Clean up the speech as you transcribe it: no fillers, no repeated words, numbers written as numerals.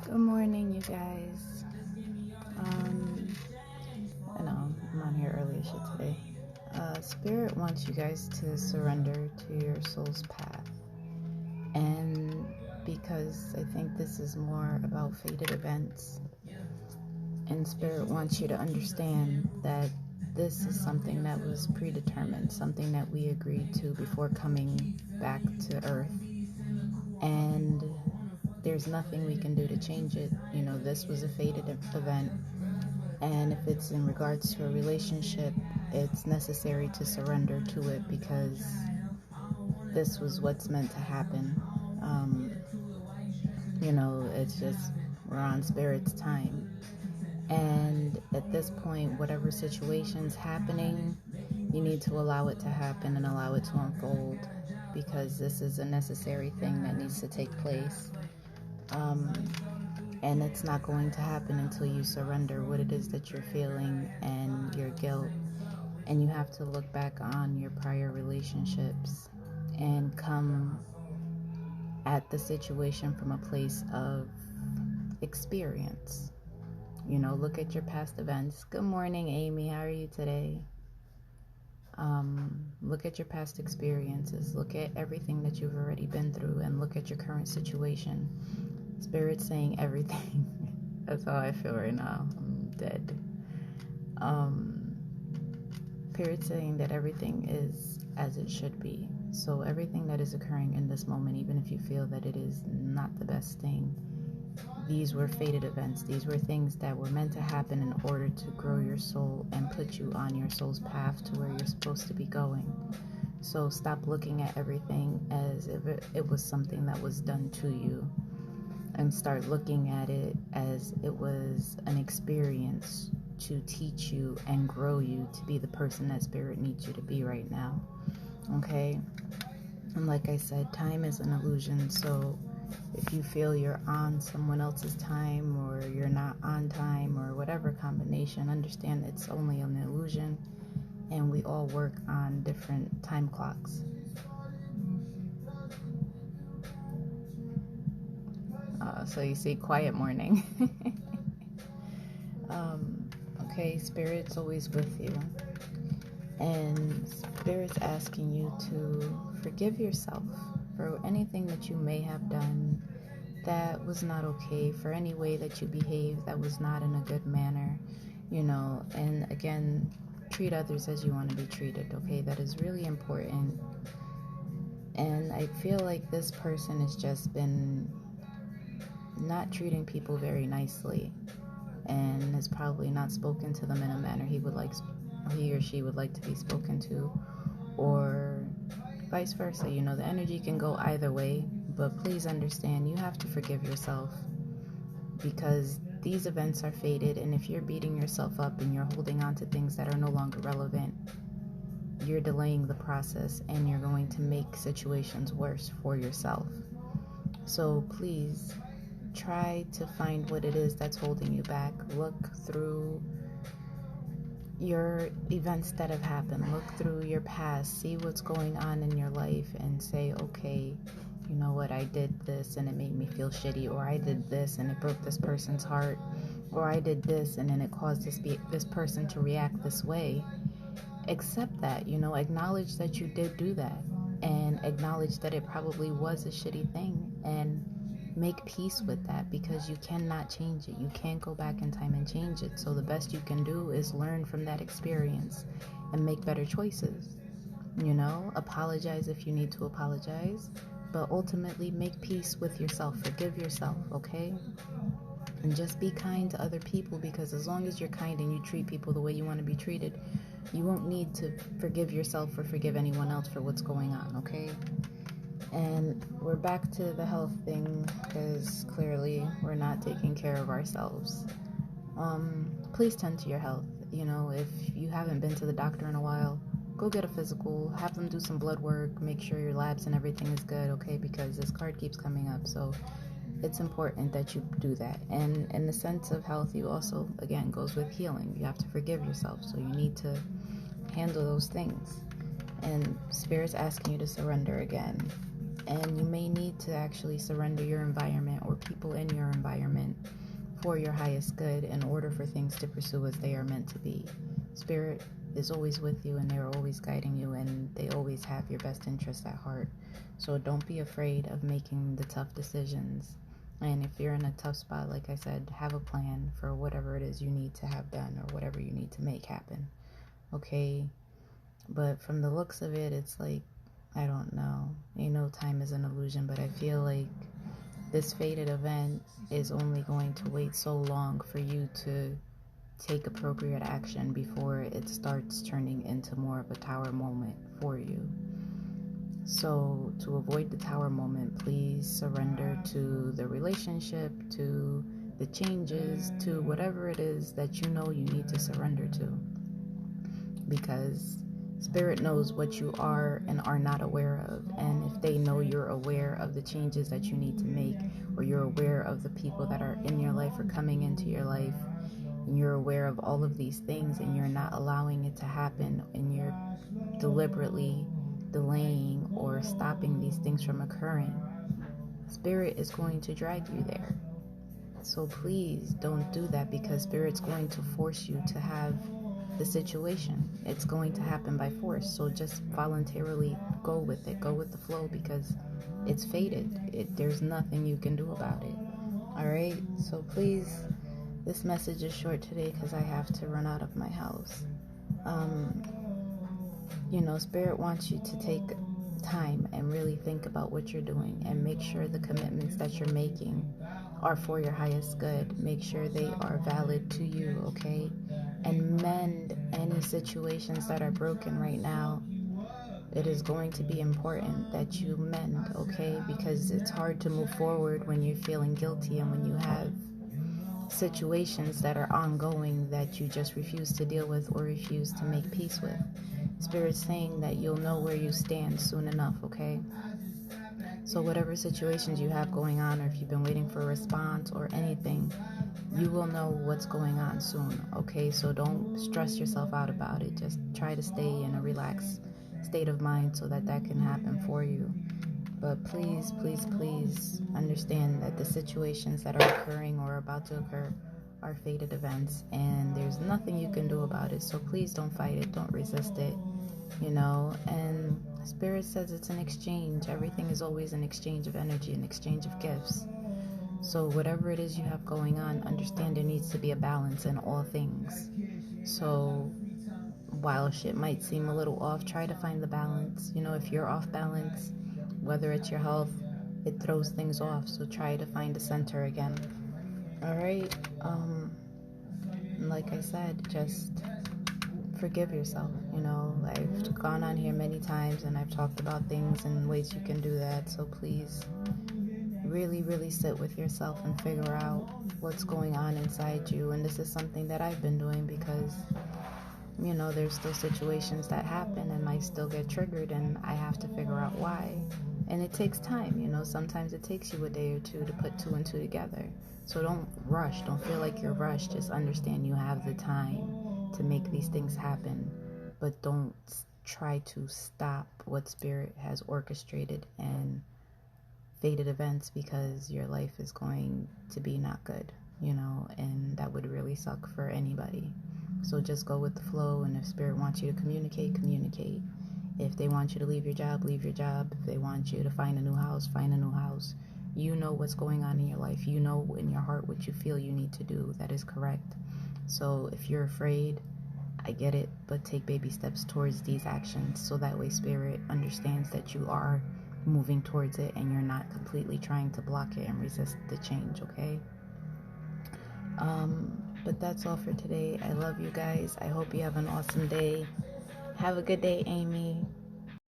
Good morning, you guys. Um, I know I'm on here early as shit today. Spirit wants you guys to surrender to your soul's path. And because I think this is more about fated events, and Spirit wants you to understand that this is something that was predetermined, something that we agreed to before coming back to Earth. And there's nothing we can do to change it. You know, this was a fated event. And if it's in regards to a relationship, it's necessary to surrender to it because this was what's meant to happen. Um, it's just we're on Spirit's time. And at this point, whatever situation's happening, you need to allow it to happen and allow it to unfold because this is a necessary thing that needs to take place. And it's not going to happen until you surrender what it is that you're feeling and your guilt. And you have to look back on your prior relationships and come at the situation from a place of experience. Look at your past events. Good morning, Amy. How are you today? Look at your past experiences. Look at everything that you've already been through and look at your current situation. Spirit's saying everything. That's how I feel right now. I'm dead. Spirit's saying that everything is as it should be. So everything that is occurring in this moment, even if you feel that it is not the best thing, these were fated events. These were things that were meant to happen in order to grow your soul and put you on your soul's path to where you're supposed to be going. So stop looking at everything as if it was something that was done to you and start looking at it as it was an experience to teach you and grow you to be the person that Spirit needs you to be right now. Okay? And like I said, time is an illusion, so if you feel you're on someone else's time or you're not on time or whatever combination, understand it's only an illusion and we all work on different time clocks. So you see, quiet morning. Okay, Spirit's always with you. And Spirit's asking you to forgive yourself for anything that you may have done that was not okay, for any way that you behaved that was not in a good manner, and again, treat others as you want to be treated, okay? That is really important. And I feel like this person has just been not treating people very nicely and has probably not spoken to them in a manner he or she would like to be spoken to, or vice versa. The energy can go either way, but please understand you have to forgive yourself because these events are fated, and if you're beating yourself up and you're holding on to things that are no longer relevant, you're delaying the process and you're going to make situations worse for yourself. So please try to find what it is that's holding you back. Look through your events that have happened. Look through your past. See what's going on in your life and say, okay, you know what, I did this and it made me feel shitty, or I did this and it broke this person's heart, or I did this and then it caused this person to react this way. Accept that, acknowledge that you did do that and acknowledge that it probably was a shitty thing and make peace with that because you cannot change it. You can't go back in time and change it. So the best you can do is learn from that experience and make better choices. Apologize if you need to apologize, but ultimately make peace with yourself. Forgive yourself, okay? And just be kind to other people, because as long as you're kind and you treat people the way you want to be treated, you won't need to forgive yourself or forgive anyone else for what's going on, okay? And we're back to the health thing because clearly we're not taking care of ourselves. Please tend to your health. If you haven't been to the doctor in a while, go get a physical, have them do some blood work, make sure your labs and everything is good, okay? Because this card keeps coming up, so it's important that you do that. And in the sense of health, you also, again, goes with healing. You have to forgive yourself, so you need to handle those things. And Spirit's asking you to surrender again. And you may need to actually surrender your environment or people in your environment for your highest good in order for things to pursue as they are meant to be. Spirit is always with you, and they're always guiding you, and they always have your best interests at heart. So don't be afraid of making the tough decisions. And if you're in a tough spot, like I said, have a plan for whatever it is you need to have done or whatever you need to make happen. Okay? But from the looks of it, it's like, I don't know. Time is an illusion, but I feel like this fated event is only going to wait so long for you to take appropriate action before it starts turning into more of a tower moment for you. So to avoid the tower moment, please surrender to the relationship, to the changes, to whatever it is that you know you need to surrender to. Because Spirit knows what you are and are not aware of. And if they know you're aware of the changes that you need to make, or you're aware of the people that are in your life or coming into your life, and you're aware of all of these things and you're not allowing it to happen, and you're deliberately delaying or stopping these things from occurring, Spirit is going to drag you there. So please don't do that, because Spirit's going to force you to have the situation. It's going to happen by force. So just voluntarily go with it. Go with the flow, because it's fated. There's nothing you can do about it. All right? So please, this message is short today because I have to run out of my house. Spirit wants you to take time and really think about what you're doing, and make sure the commitments that you're making are for your highest good. Make sure they are valid to you, okay? And mend any situations that are broken right now. It is going to be important that you mend, okay? Because it's hard to move forward when you're feeling guilty and when you have situations that are ongoing that you just refuse to deal with or refuse to make peace with. Spirit's saying that you'll know where you stand soon enough, okay? So whatever situations you have going on, or if you've been waiting for a response or anything, you will know what's going on soon, okay? So don't stress yourself out about it. Just try to stay in a relaxed state of mind so that can happen for you. But please, please, please understand that the situations that are occurring or about to occur are fated events, and there's nothing you can do about it. So please don't fight it. Don't resist it, and Spirit says it's an exchange. Everything is always an exchange of energy, an exchange of gifts. So whatever it is you have going on, understand there needs to be a balance in all things. So while shit might seem a little off, try to find the balance. If you're off balance, whether it's your health, it throws things off. So try to find a center again. All right. Like I said, just forgive yourself. I've gone on here many times and I've talked about things and ways you can do that. So please, really, really sit with yourself and figure out what's going on inside you. And this is something that I've been doing because, there's still situations that happen and I still get triggered, and I have to figure out why. And it takes time. Sometimes it takes you a day or two to put two and two together. So don't rush. Don't feel like you're rushed. Just understand you have the time to make these things happen. But don't try to stop what Spirit has orchestrated and fated events, because your life is going to be not good, and that would really suck for anybody. So just go with the flow, and if Spirit wants you to communicate, communicate. If they want you to leave your job, leave your job. If they want you to find a new house, find a new house. You know what's going on in your life. You know in your heart what you feel you need to do that is correct. So if you're afraid, I get it, but take baby steps towards these actions, so that way Spirit understands that you are moving towards it and you're not completely trying to block it and resist the change, okay? But that's all for today. I love you guys. I hope you have an awesome day. Have a good day, Amy.